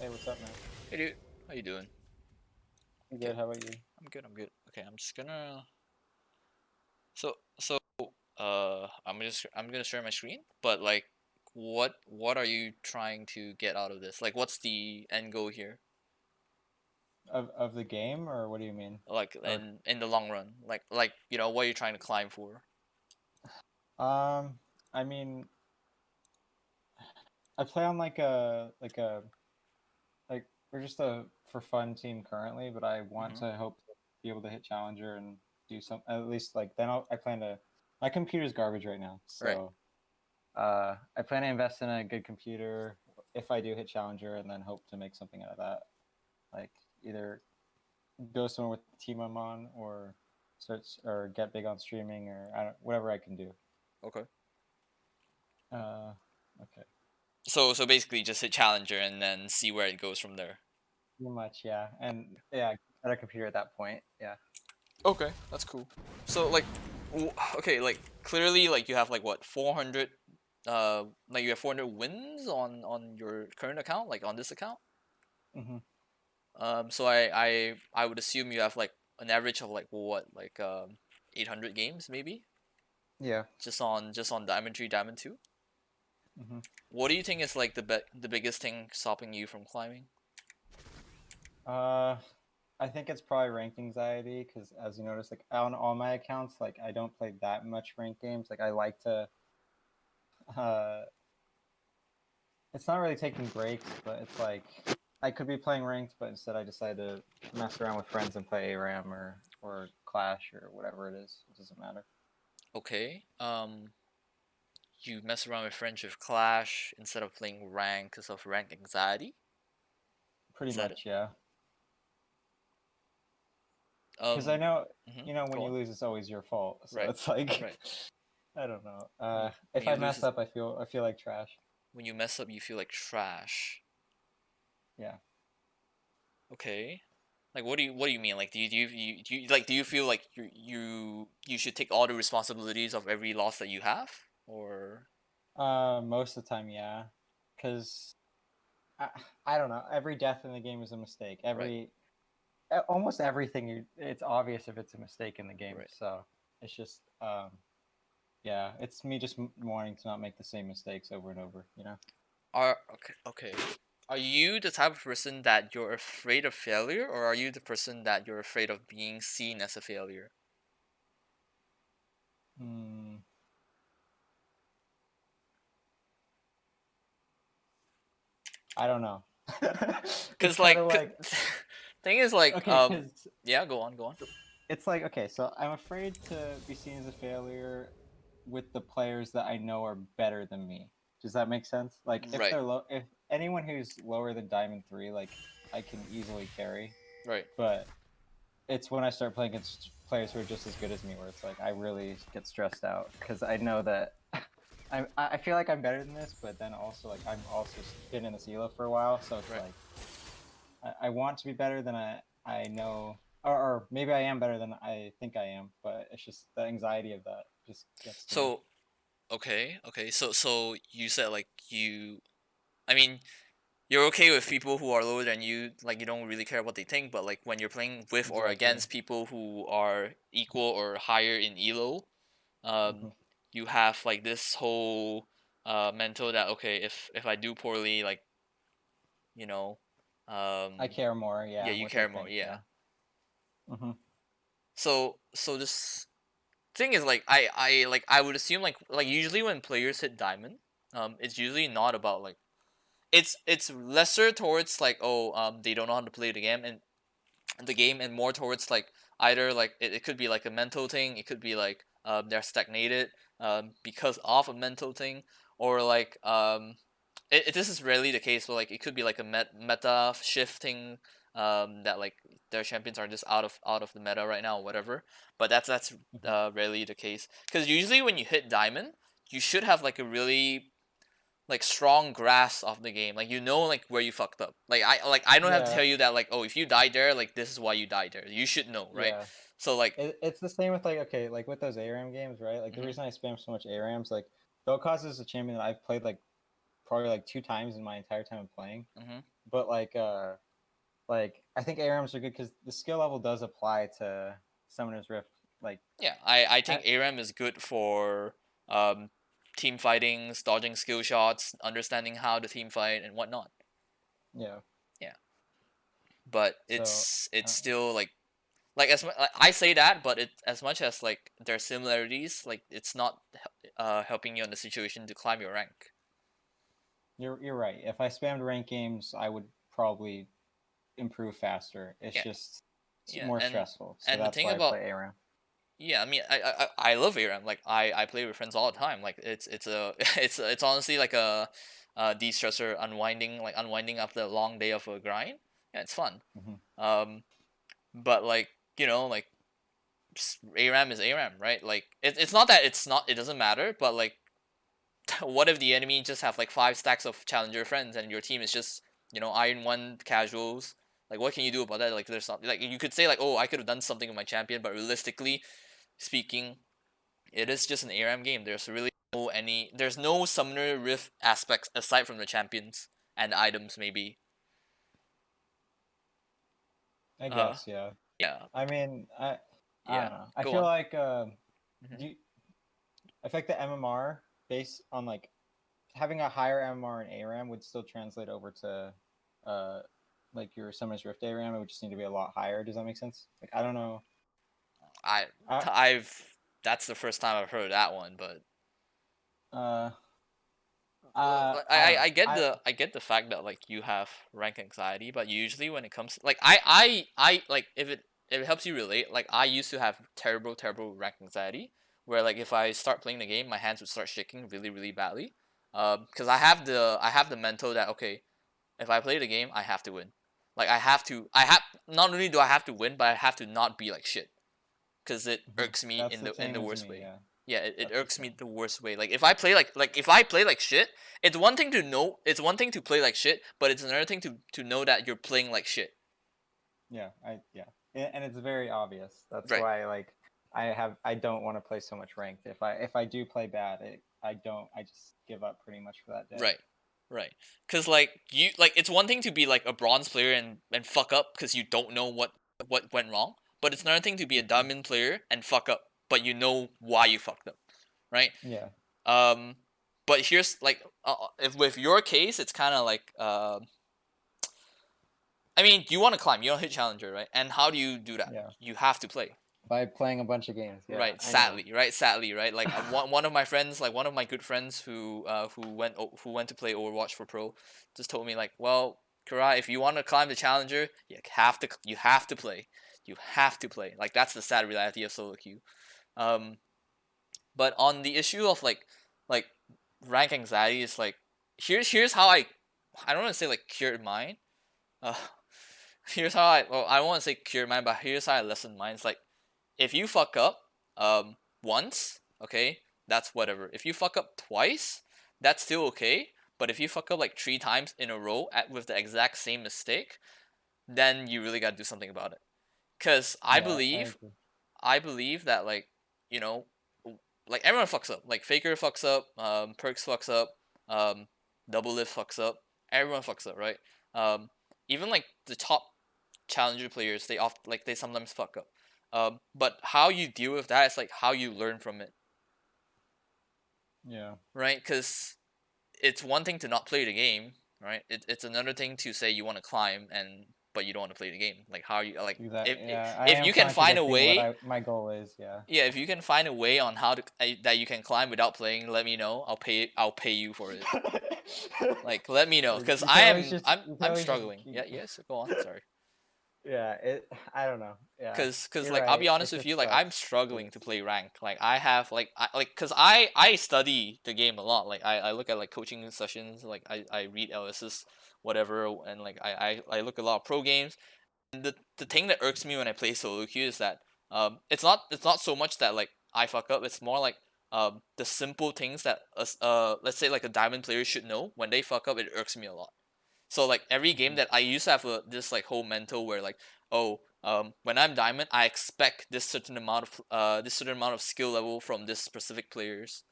Hey, what's up, man? Hey dude, how you doing? I'm Okay, good. How about you? I'm good. I'm good. Okay, I'm just gonna. So I'm gonna share my screen. But like, what are you trying to get out of this? Like, what's the end goal here? Of the game, or what do you mean? Like, Or in the long run, like what are you trying to climb for? um, I mean, I play on like we're just a for fun team currently, but I want Mm-hmm. to hope to be able to hit challenger and do some at least like I plan to. My computer's garbage right now, Right. so I plan to invest in a good computer if I do hit challenger, and then hope to make something out of that. Like either go somewhere with the team I'm on, or search or get big on streaming, or whatever I can do. Okay. Uh, okay. So basically, just hit challenger and then see where it goes from there. Pretty much, yeah. And yeah, better computer at that point. Yeah. Okay, that's cool. So like, okay, like clearly, like you have like what 400, like you have 400 wins on your current account, like on this account. hmm So I would assume you have like an average of like what, like 800 games maybe, Yeah. just on Diamond 3, Diamond 2. hmm What do you think is like the biggest thing stopping you from climbing? Uh, I think it's probably rank anxiety because, as you notice, like on all my accounts, like I don't play that much ranked games. Like I like to. Uh, it's not really taking breaks, but it's like I could be playing ranked, but instead I decide to mess around with friends and play ARAM or Clash or whatever it is. It doesn't matter. Okay, you mess around with friends with Clash instead of playing rank because of rank anxiety. Pretty Is that it? much, yeah. Because I Um, know, when Go you on. lose, it's always your fault. So Right, it's like, right. I don't know. When If you I lose, mess up, I feel like trash. when you mess up, you feel like trash. Yeah. Okay. Like what do you mean? Like do you feel like you should take all the responsibilities of every loss that you have, or Most of the time, yeah. Because I, I don't know. Every death in the game is a mistake. right, Almost everything. It's obvious if it's a mistake in the game. right. So it's just, yeah. It's me just wanting to not make the same mistakes over and over. You know. Okay. Are you the type of person that you're afraid of failure, or are you the person that you're afraid of being seen as a failure? Hmm. I don't know. It's Cause kind like, of like thing is like, okay, because yeah, go on, go on. it's like okay, so I'm afraid to be seen as a failure with the players that I know are better than me. Does that make sense? Like Right, if anyone who's lower than Diamond 3, like I can easily carry, right. but it's when I start playing against players who are just as good as me where it's like I really get stressed out because I know that I feel like I'm better than this, but then also like I'm also been in the CELO for a while, so it's Right. like I want to be better than I know, or maybe I am better than I think I am, but it's just the anxiety of that just gets to me. So okay. So you said like I mean, you're okay with people who are lower than you, like you don't really care what they think, but like when you're playing with or Exactly. against people who are equal or higher in elo, um, hmm you have like this whole mental that okay, if I do poorly, like you know, I um, care more, yeah, yeah, you what they care more, think, yeah. yeah. hmm So this thing is like I would assume like usually when players hit diamond, it's usually not about like it's lesser towards like oh they don't know how to play the game and more towards like either like it could be like a mental thing, it could be like they're stagnated because of a mental thing, or like this is rarely the case, but like it could be like a meta shifting, that like their champions are just out of the meta right now or whatever, but that's hmm rarely the case because usually when you hit diamond you should have like a really like strong grasp of the game, like like where you fucked up, like I don't have to Yeah, tell you that like oh if you died there like this is why you died there, you should know, right? yeah. So like It's the same with like okay, like with those ARAM games, right? Like the mhm, reason I spam so much ARAMs, like Vel'Koz is a champion that I've played like probably like two times in my entire time of playing, mhm, but like I think ARAMs are good because the skill level does apply to Summoner's Rift. Like, Yeah, I think I, ARAM is good for team fightings, dodging skill shots, understanding how to team fight and whatnot. yeah. Yeah, but So, it's uh, still like as like, I say that, but it as much as like there are similarities, like it's not helping you in the situation to climb your rank. you're right. If I spammed rank games, I would probably improve faster. It's Yeah, just yeah, more stressful. So and the that's thing why I about play ARAM. yeah, I mean, I love ARAM. Like I play with friends all the time. Like it's a it's honestly like a de-stressor, unwinding after a long day of a grind. Yeah, it's fun. Hmm. Um, but like like ARAM is ARAM, right? Like it's not that it doesn't matter, but like what if the enemy just have like 5 stacks of challenger friends and your team is just Iron One casuals? Like what can you do about that? Like there's something like you could say like, oh, I could have done something with my champion, but realistically speaking, it is just an ARAM game. There's really there's no Summoner Rift aspects aside from the champions and items maybe. I Uh guess, yeah. yeah. I mean, I Yeah. don't know. I Go feel on. like Hmm. do you, I feel like the MMR based on like having a higher MMR in ARAM would still translate over to uh like your Summoner's Rift ARAM. It would just need to be a lot higher. Does that make sense? Like I don't know. I I I've that's the first time I've heard that one, but uh I I don't know. I get the fact that like you have rank anxiety, but usually when it comes like I like if it helps you relate, like I used to have terrible rank anxiety where like if I start playing the game, my hands would start shaking really badly. Because I have the mental that okay, if I play the game, I have to win. Like I have not only do I have to win, but I have to not be like shit because it Mhm. irks me That's the in the same as worst me. way. Yeah, Yeah, it that's the irks me same. the worst way. Like if I play like if I play like shit, it's one thing to know, it's one thing to play like shit, but it's another thing to know that you're playing like shit. Yeah, yeah, and it's very obvious. That's Right, why like I don't want to play so much ranked. If I do play bad, I don't. I just give up pretty much for that day. right, right. Cause like you like it's one thing to be like a bronze player and fuck up because you don't know what went wrong, but it's another thing to be a Hmm. diamond player and fuck up, but you know why you fucked up, right? Yeah, Um, but here's like if with your case, it's kind of like I mean, you want to climb, you don't hit challenger, right? And how do you do that? yeah. You have to play, By playing a bunch of games. Yeah, right? I know. Sadly, right? Sadly, right? Like one of my friends, like one of my good friends who went to play Overwatch for pro, just told me like, well, Karai, if you want to climb the challenger, you have to play, you have to play. Like that's the sad reality of solo queue. Um, but on the issue of like rank anxiety is like here's how I don't want to say like cured mine. Uh, here's how I don't want to say cure mine, but here's how I lessen mine. It's like if you fuck up once, okay, that's whatever. If you fuck up twice, that's still okay. But if you fuck up like 3 times in a row with the exact same mistake, then you really gotta do something about it. Cause Yeah, I agree. I believe that like you know like everyone fucks up. Like Faker fucks up, Perks fucks up, um, Double Lift fucks up. Everyone fucks up, right? Um, even like the top challenger players, they sometimes fuck up. But how you deal with that is like how you learn from it, Yeah, right? Because it's one thing to not play the game, right? It's another thing to say you want to climb and but you don't want to play the game. Like how you like exactly. Yeah, I if am you can find a contradicting what way, I my goal is. Yeah. yeah, if you can find a way on how to that you can climb without playing, let me know. I'll pay you for it. Like let me know because You can always just you can I'm always just struggling. Yeah, yes, go on. Sorry. yeah. It. I don't know. Yeah, Cause you're like I'll right. be honest It with you, just like sucks. I'm struggling to It's play rank. Like I have cause I study the game a lot. Like I look at like coaching sessions, like I read LS's whatever, and like I look at a lot of pro games. And the thing that irks me when I play solo queue is that it's not so much that like I fuck up. It's more like the simple things that let's say like a diamond player should know. When they fuck up, it irks me a lot. So like every game Mhm. that I used to have this like whole mental where like oh when I'm diamond I expect this certain amount of skill level from this specific players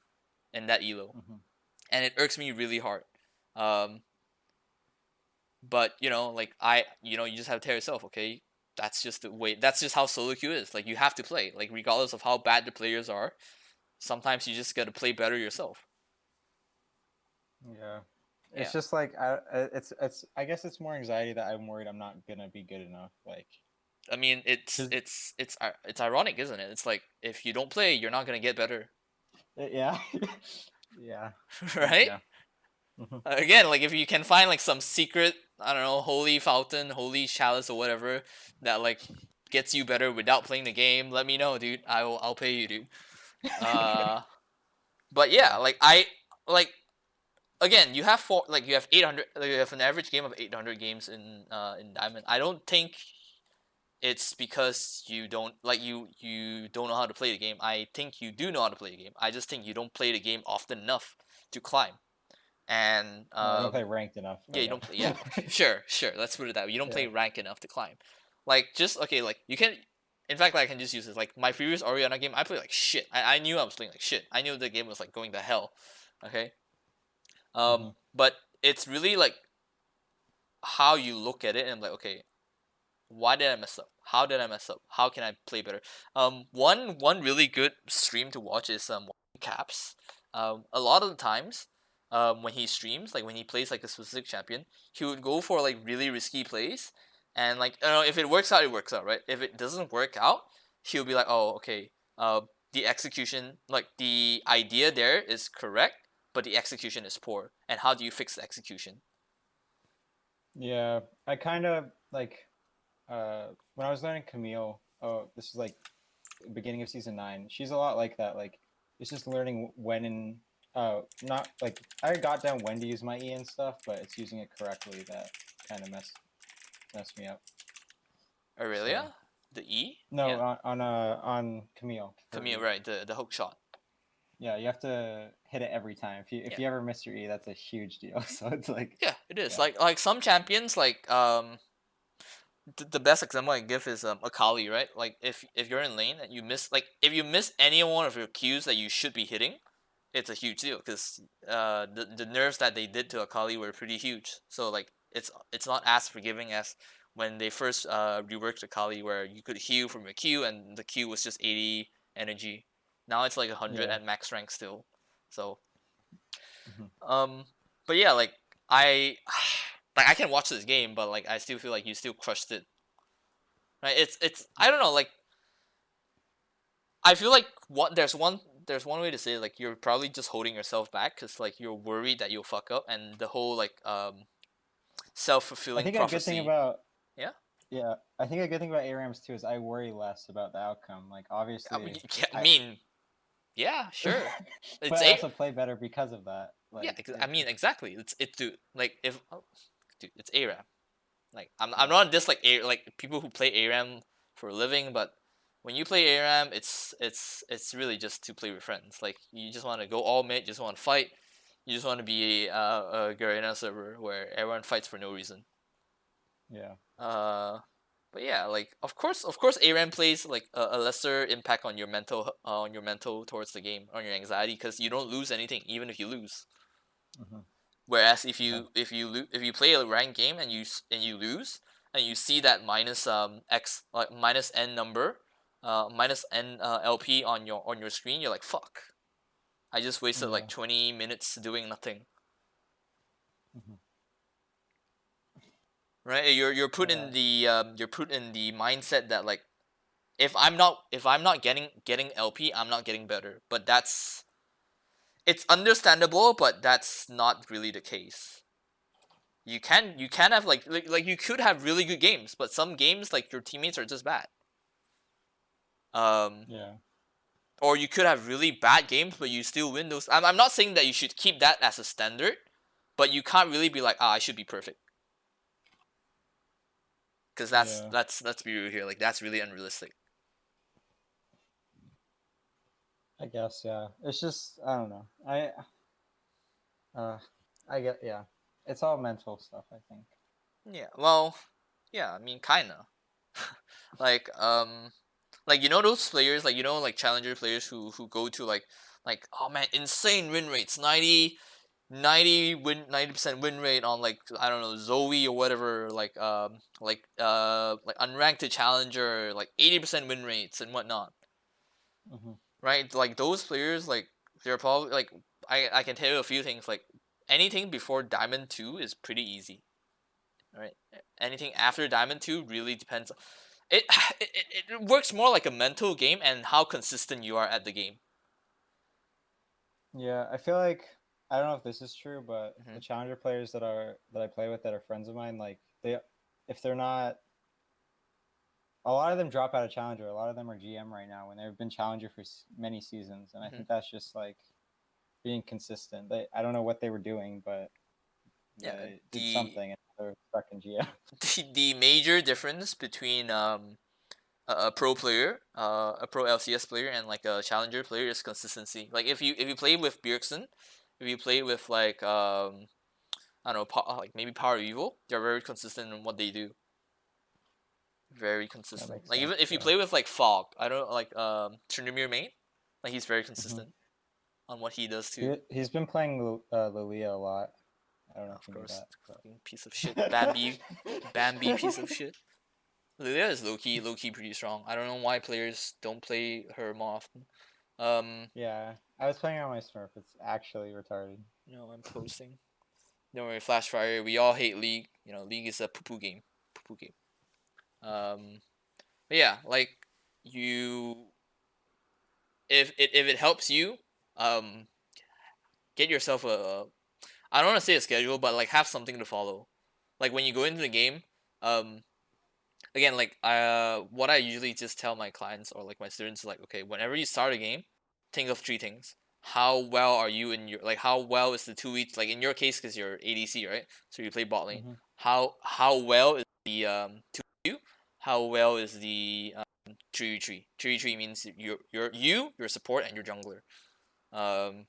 and that elo, Mhm. and it irks me really hard. Um, But like you just have to tell yourself, okay, that's just the way. That's just how solo queue is. Like you have to play. Like regardless of how bad the players are, sometimes you just gotta play better yourself. Yeah. Yeah. It's just like it's I guess it's more anxiety that I'm worried I'm not gonna be good enough. Like, I mean, it's 'cause- it's it's it's ironic, isn't it? It's like if you don't play, you're not gonna get better, yeah, yeah, right? yeah. Mhm. Again, like if you can find like some secret, I don't know, holy fountain, holy chalice, or whatever that like gets you better without playing the game, let me know, dude. I'll pay you, dude. Uh, but yeah, Yeah. like I like again, you have 800, you have an average game of 800 games in Diamond. I don't think it's because you don't like you don't know how to play the game. I think you do know how to play the game. I just think you don't play the game often enough to climb. And No, I don't play ranked enough, yeah, but you don't play. Yeah, yeah. sure. Let's put it that way. You don't Yeah. play rank enough to climb. Like just okay, like you can. In fact, like, I can just use this. Like my previous Oriana game, I played like shit. I knew I was playing like shit. I knew the game was like going to hell. Okay. Hmm. But it's really like how you look at it, and like, okay, why did I mess up? How did I mess up? How can I play better? One really good stream to watch is Caps. A lot of the times, when he streams, like when he plays like a specific champion, he would go for like really risky plays, and like if it works out, it works out, right? If it doesn't work out, he'll be like, oh, okay, the execution, like the idea there is correct, but the execution is poor. And how do you fix the execution? Yeah, I kind of like when I was learning Camille. Oh, this is like beginning of season 9. She's a lot like that. Like, it's just learning when and not like I got down when to use my E and stuff, but it's using it correctly that kind of messed me up. So Aurelia, the E, no, yeah. on Camille her Camille, E. right? The hook shot. Yeah, you have to hit it every time. If Yeah, you ever miss your E, that's a huge deal. So it's like, yeah, it is. yeah, Like some champions, like the best example I can give is Akali, right? Like if you're in lane and you miss, like if you miss any one of your Qs that you should be hitting, it's a huge deal because the nerfs that they did to Akali were pretty huge. So like it's not as forgiving as when they first reworked Akali, where you could heal from your Q and the Q was just 80 energy. Now it's like 100 yeah. at max rank still. So Hmm. um, but yeah, like I like I can watch this game, but like I still feel like you still crushed it. Right? It's I don't know, like I feel like there's one way to say it, like you're probably just holding yourself back because like you're worried that you'll fuck up, and the whole like self I fulfilling think a good thing prophecy. about Yeah, yeah, I think a good thing about ARAMs too is I worry less about the outcome. Like, I mean, obviously, yeah, I I mean, yeah, sure. but It's I a also play better because of that. yeah. Like, I mean, exactly. It's dude. Like if dude, it's ARAM. Like I'm yeah, not just like like people who play ARAM for a living, but when you play ARAM, it's really just to play with friends. Like you just want to go all mid, just want to fight. You just want to be a Garena server where everyone fights for no reason. yeah, Uh, but yeah, like of course, ARAM plays like a lesser impact on your mental towards the game, on your anxiety, because you don't lose anything, even if you lose. hmm, Whereas yeah, if you play a ranked game and you lose, and you see that minus x, like minus n number, minus n LP on your screen, you're like, fuck, I just wasted like yeah, 20 minutes doing nothing. hmm, Right? yeah, You're put in the mindset that like if I'm not getting LP, I'm not getting better. But it's understandable, but that's not really the case. You can have like you could have really good games, but some games like your teammates are just bad. Um, yeah, or you could have really bad games, but you still win those. I'm not saying that you should keep that as a standard, but you can't really be like, I should be perfect, because that's yeah. that's let's be real here. Like that's really unrealistic. I guess, yeah. It's just I don't know. Uh, I get, yeah. It's all mental stuff, I think. Yeah. Well, yeah. I mean, kinda. like like those players, like like challenger players who go to like oh man, insane win rates, 90 90% win rate on like I don't know Zoe or whatever like unranked to challenger like 80% win rates and whatnot, Hmm. right? Like those players like they're probably like I can tell you a few things like anything before Diamond 2 is pretty easy, right? Anything after Diamond 2 really depends. It it works more like a mental game and how consistent you are at the game. Yeah, I feel like I don't know if this is true, but the Hmm. challenger players that I play with that are friends of mine, like they if they're not a lot of them drop out of challenger. A lot of them are GM right now when they've been challenger for many seasons, and I Hmm. think that's just like being consistent. I don't know what they were doing, but Yeah, they did something and they're stuck in GM. the major difference between a pro player, a pro LCS player, and like a challenger player is consistency. Like if you play with Bjergsen, if you play with like I don't know, like maybe Power Evil, they're very consistent in what they do. Very That consistent. makes Like sense. even if you Yeah. play with like Fog, I don't know, like Tryndamere main, like he's very Hmm. consistent on what he does too. He's been playing Lilia a lot. I don't know if Of you knew course, that, fucking piece of shit, Bambi, Bambi but piece of shit. Lilia is low key pretty strong. I don't know why players don't play her more often. yeah, I was playing on my Smurf. It's actually retarded. No, I'm posting. Don't worry, Flashfire. We all hate League. You know, League is a poo poo game. Poo poo game. But yeah, like you, if it helps you, um, get yourself a. I don't want to say a schedule, but like have something to follow. Like when you go into the game, um, again, like what I usually just tell my clients or like my students is like, okay, whenever you start a game, think of three things. How well are you in your like? How well is the 2v like in your case because you're ADC, right? So you play bot lane. Hmm. How well is the 2v2? How well is the 3v3? 3v3 means your support and your jungler. Um,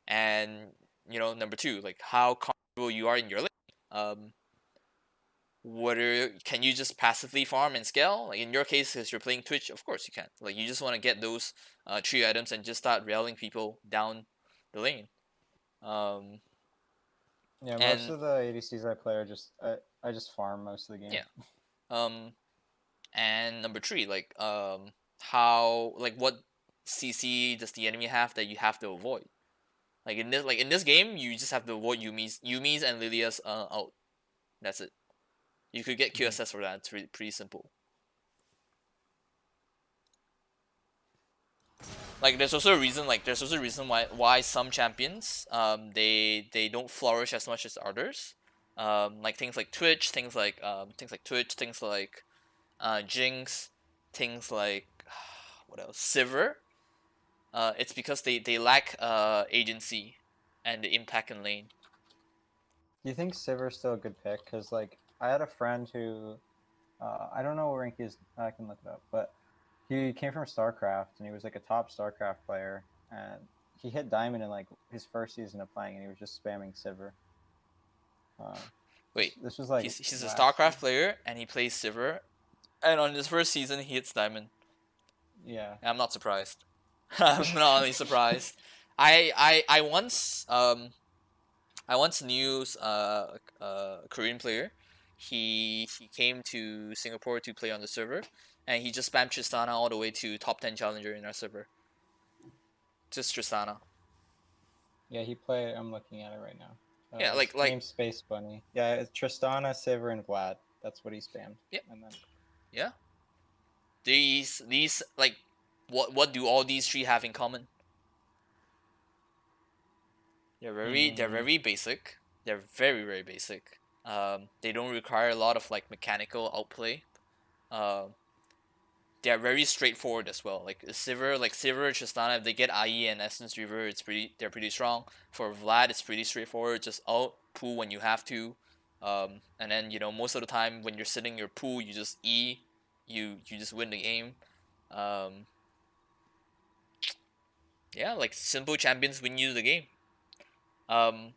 and you know number two, like how comfortable you are in your lane. Um, what are can you just passively farm and scale? Like in your case, because you're playing Twitch, of course you can. Like you just want to get those three items and just start railing people down the lane. Um, Yeah, most and of the ADCs I play are just I just farm most of the game. yeah. Um, and number three, how like what CC does the enemy have that you have to avoid? Like in this game, you just have to avoid Yumi's and Lilia's out. That's it. You could get Hmm. QSS for that. It's pretty simple. Like there's also a reason why some champions they don't flourish as much as others. Like things like Twitch, things like Jinx, things like what else? Sivir. It's because they lack agency and the impact in lane. Do you think Sivir's still a good pick? Because like I had a friend who I don't know what rank he is. I can look it up, but he came from StarCraft and he was like a top StarCraft player, and he hit Diamond in like his first season of playing, and he was just spamming Sivir. Uh, Wait, this was like he's a last StarCraft season. player and he plays Sivir, and on his first season he hits Diamond. Yeah. I'm not surprised. I'm not only surprised. I once I once knew a Korean player. He came to Singapore to play on the server, and he just spammed Tristana all the way to top 10 challenger in our server. Just Tristana. Yeah, he played. I'm looking at it right now. Yeah, His like name's Space Bunny. Yeah, it's Tristana, Sivir, and Vlad. That's what he spammed. yeah, And then yeah. These like what do all these three have in common? They're mm, very basic. They're very basic. They don't require a lot of like mechanical outplay. Um, they're very straightforward as well. Sivir, Tristana, if they get IE and Essence Reaver, they're pretty strong. For Vlad, it's pretty straightforward. Just out pool when you have to, and then you know most of the time when you're sitting your pool, you just E, you just win the game. Um, yeah, like simple champions win you the game. Um,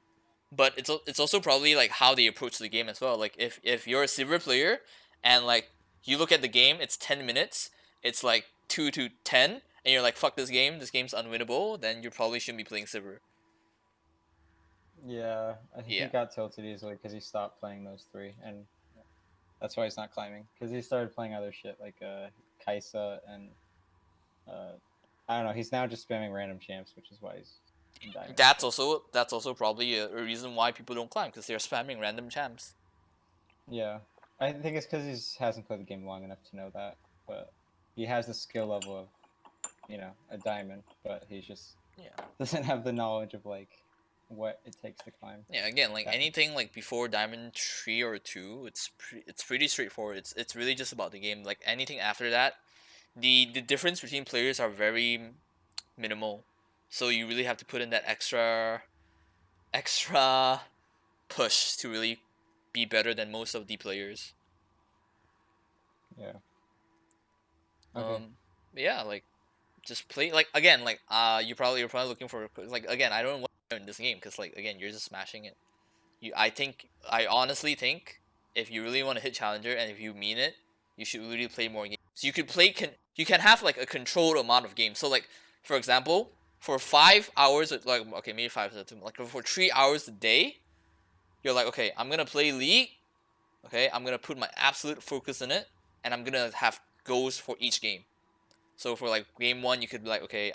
but it's also probably like how they approach the game as well. Like if you're a Sivir player and like you look at the game, it's 10 minutes, it's like 2-10, and you're like fuck this game, this game's unwinnable, then you probably shouldn't be playing Sivir. Yeah, I think he Yeah. got tilted easily because he stopped playing those three, and that's why he's not climbing. Because he started playing other shit like Kaisa and uh, I don't know. He's now just spamming random champs, which is why he's in diamond. That's also probably a reason why people don't climb because they're spamming random champs. Yeah, I think it's because he hasn't played the game long enough to know that, but he has the skill level of a diamond, but he just Yeah. doesn't have the knowledge of like what it takes to climb. Yeah, again, like That. anything like before Diamond 3 or 2, it's pretty straightforward. It's really just about the game. Like anything after that, the difference between players are very minimal. So you really have to put in that extra push to really be better than most of the players. Yeah. Okay. Yeah, like just play like again like you're probably looking for like again I don't want to in this game because like again you're just smashing it. I honestly think if you really want to hit challenger and if you mean it, you should really play more games. So you can have like a controlled amount of games. So like for example, for 5 hours like okay maybe 5 hours like for 3 hours a day, you're like okay I'm gonna play League. Okay, I'm gonna put my absolute focus in it, and I'm gonna have goals for each game. So for like game one, you could be like okay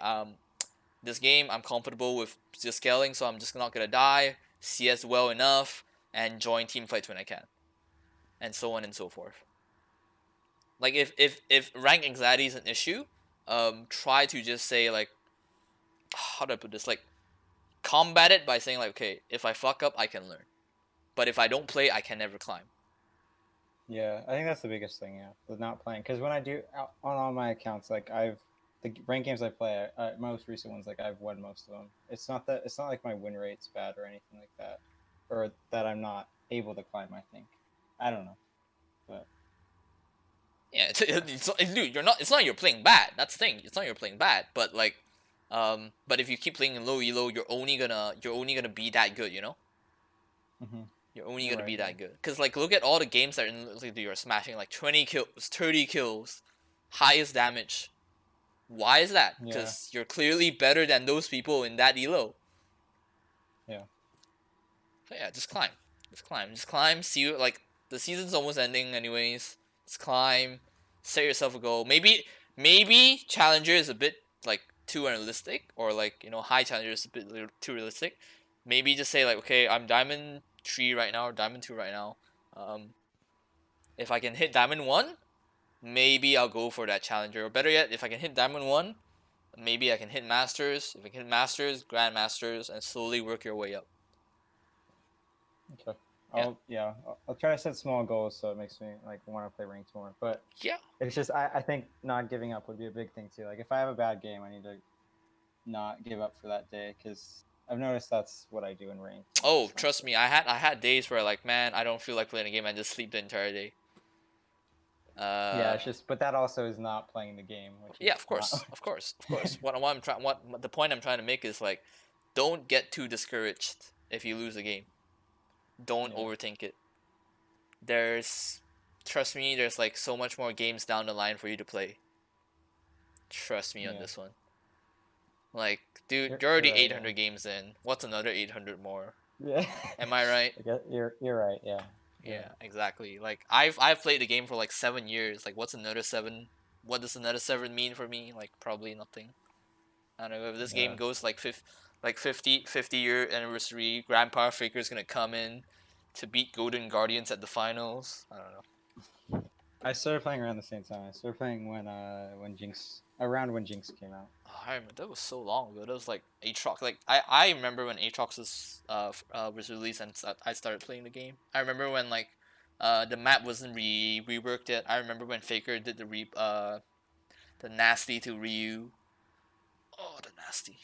this game I'm comfortable with just scaling, so I'm just not gonna die, CS well enough, and join team fights when I can, and so on and so forth. Like if rank anxiety is an issue, try to just say like how do I put this like combat it by saying like okay if I fuck up I can learn, but if I don't play I can never climb. Yeah, I think that's the biggest thing. Yeah, with not playing. Because when I do on all my accounts, like the ranked games I play, most recent ones, like I've won most of them. It's not like my win rate's bad or anything like that, or that I'm not able to climb. I think. I don't know, but Yeah, dude, you're not. It's not you're playing bad. That's the thing. It's not you're playing bad, but like, but if you keep playing in low elo, you're only gonna be that good. You know, mm-hmm. you're only You're gonna right. be Yeah. that good. Cause like, look at all the games that you're smashing like 20 kills, 30 kills, highest damage. Why is that? Yeah. Cause you're clearly better than those people in that elo. Yeah. So yeah, just climb, just climb. See you like the season's almost ending anyways. Just climb, set yourself a goal. Maybe challenger is a bit like too unrealistic, or like high challenger is a bit too realistic. Maybe just say like okay I'm diamond 3 right now or diamond 2 right now. Um, if I can hit diamond 1, maybe I'll go for that challenger. Or better yet, if I can hit diamond 1, maybe I can hit masters. If I can hit masters, grandmasters, and slowly work your way up. Okay. Yeah, I'll try to set small goals so it makes me like want to play ranked more. But yeah. it's just I think not giving up would be a big thing too. Like if I have a bad game, I need to not give up for that day because I've noticed that's what I do in ranked. And Oh, it's not trust good. me, I had days where like, man, I don't feel like playing a game. I just sleep the entire day. Yeah, Uh, it's just, but that also is not playing the game, which yeah, is of not. course, of course, of course. What I'm trying, what the point I'm trying to make is like, don't get too discouraged if you lose a game. Don't Yeah, overthink it. There's, trust me, there's like so much more games down the line for you to play. Trust me on yeah, this one. Like, dude, you're you're you're already right. Yeah, 800 games in. What's another 800 more? yeah. Am I right? I guess you're right. Yeah, you're Yeah, right. exactly. Like I've played the game for like 7 years. Like what's another seven? What does another seven mean for me? Like probably nothing. I don't know if this Yeah, game goes like 50-year anniversary. Grandpa Faker's gonna come in to beat Golden Guardians at the finals. I don't know. I started playing around the same time. I started playing when Jinx around when Jinx came out. Oh, I remember that was so long ago. That was like Aatrox. Like I remember when Aatrox was released and I started playing the game. I remember when like the map wasn't reworked yet. I remember when Faker did the nasty to Ryu. Oh, the nasty.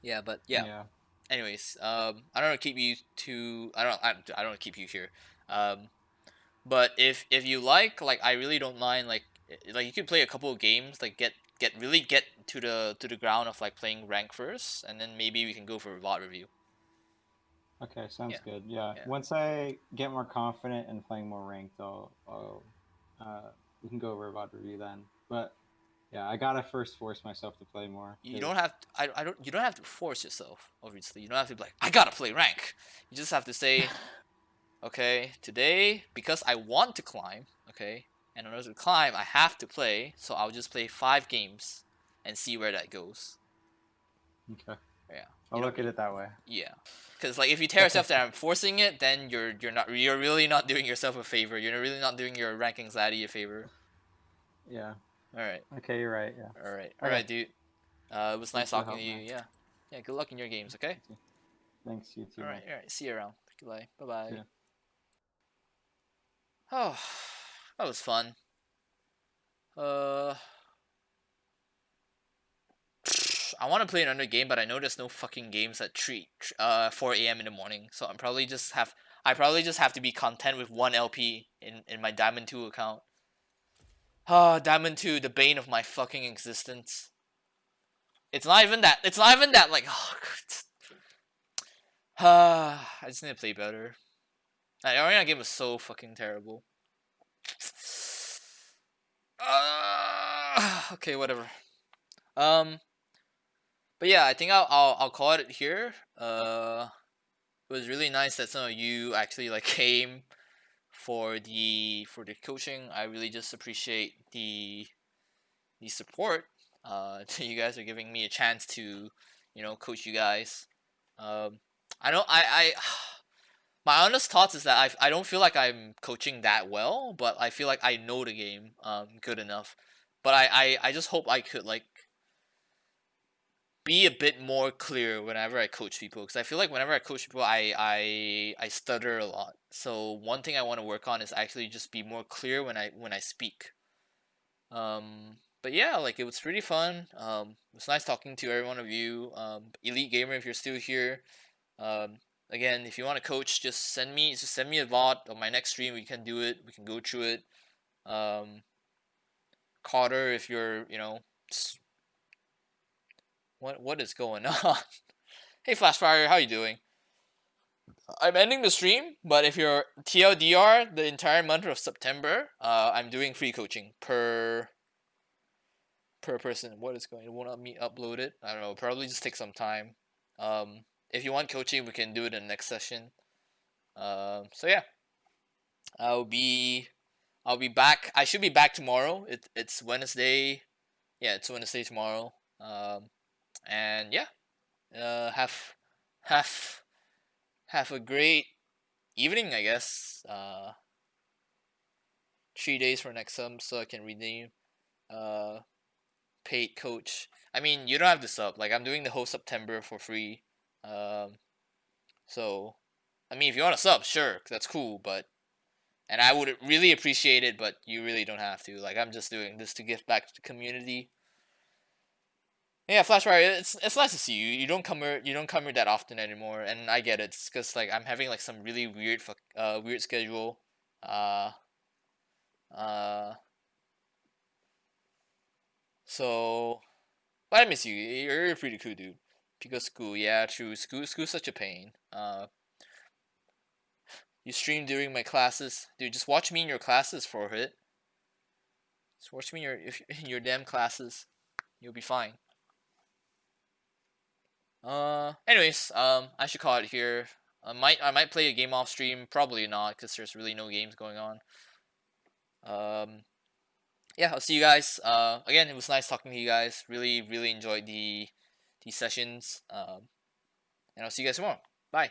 Yeah, but yeah. Yeah. Anyways, I don't want to keep you too. I don't keep you here. Um, but if you like, I really don't mind. Like you could play a couple of games. Like get to the ground of like playing rank first, and then maybe we can go for a VOD review. Okay, sounds Yeah, good. Yeah, yeah, once I get more confident in playing more ranked, we can go over about review then. But Yeah, I gotta first force myself to play more. You 'cause- don't have I don't you don't have to force yourself. Obviously, you don't have to be like I gotta play rank. You just have to say, okay, today because I want to climb. Okay, and in order to climb, I have to play. So I'll just play 5 games and see where that goes. Okay. Yeah. I'll look at it that way. Yeah. Because like if you tell yourself that I'm forcing it, then you're really not doing yourself a favor. You're really not doing your rank anxiety a favor. Yeah. All right. Okay, you're right. Yeah. All right. Okay. All right, dude. It was nice Thanks for the talking to help, you. man. Yeah. Yeah. Good luck in your games. Okay. Thanks, you too. All right. All right. See you around. Goodbye. Bye bye. See ya. Oh, that was fun. I want to play another game, but I know there's no fucking games at 4 a.m. in the morning. So I probably just have to be content with 1 LP in my Diamond 2 account. Diamond 2, the bane of my fucking existence. It's not even that like I just need to play better. The arena game was so fucking terrible. Okay, whatever. But yeah, I think I'll call it here. It was really nice that some of you actually like came for the coaching. I really just appreciate the support. You guys are giving me a chance to, coach you guys. I don't I my honest thoughts is that I don't feel like I'm coaching that well, but I feel like I know the game good enough. But I just hope I could like be a bit more clear whenever I coach people, because I feel like whenever I coach people I stutter a lot. So one thing I want to work on is actually just be more clear when I speak. But yeah, like it was pretty fun. It was nice talking to every one of you. Elite Gamer, if you're still here. Again, if you want to coach, just send me a VOD on my next stream. We can do it. We can go through it. Carter, if you're, just what is going on? Hey Flashfire, how you doing? I'm ending the stream, but if you're TLDR the entire month of September, I'm doing free coaching per person. What is going? It won't let me upload it. I don't know. Probably just take some time. If you want coaching, we can do it in the next session. So yeah, I'll be back. I should be back tomorrow. It's Wednesday. Yeah, it's Wednesday tomorrow. And yeah, have a great evening, I guess. 3 days for next sum, so I can redeem paid coach. I mean, you don't have to sub. Like I'm doing the whole September for free. So I mean, if you want to sub, sure, that's cool. But and I would really appreciate it, but you really don't have to. Like I'm just doing this to give back to the community. Yeah, Flashfire, it's nice to see you. You don't come here that often anymore, and I get it. It's because like I'm having like some really weird weird schedule. So, but I miss you. You're pretty cool, dude. Because school, yeah, true. School's such a pain. You stream during my classes, dude. Just watch me in your classes for it. Just watch me in your damn classes. You'll be fine. Anyways, I should call it here. I might play a game off stream. Probably not, because there's really no games going on. Yeah, I'll see you guys. Again, it was nice talking to you guys. Really enjoyed these sessions. And I'll see you guys tomorrow. Bye.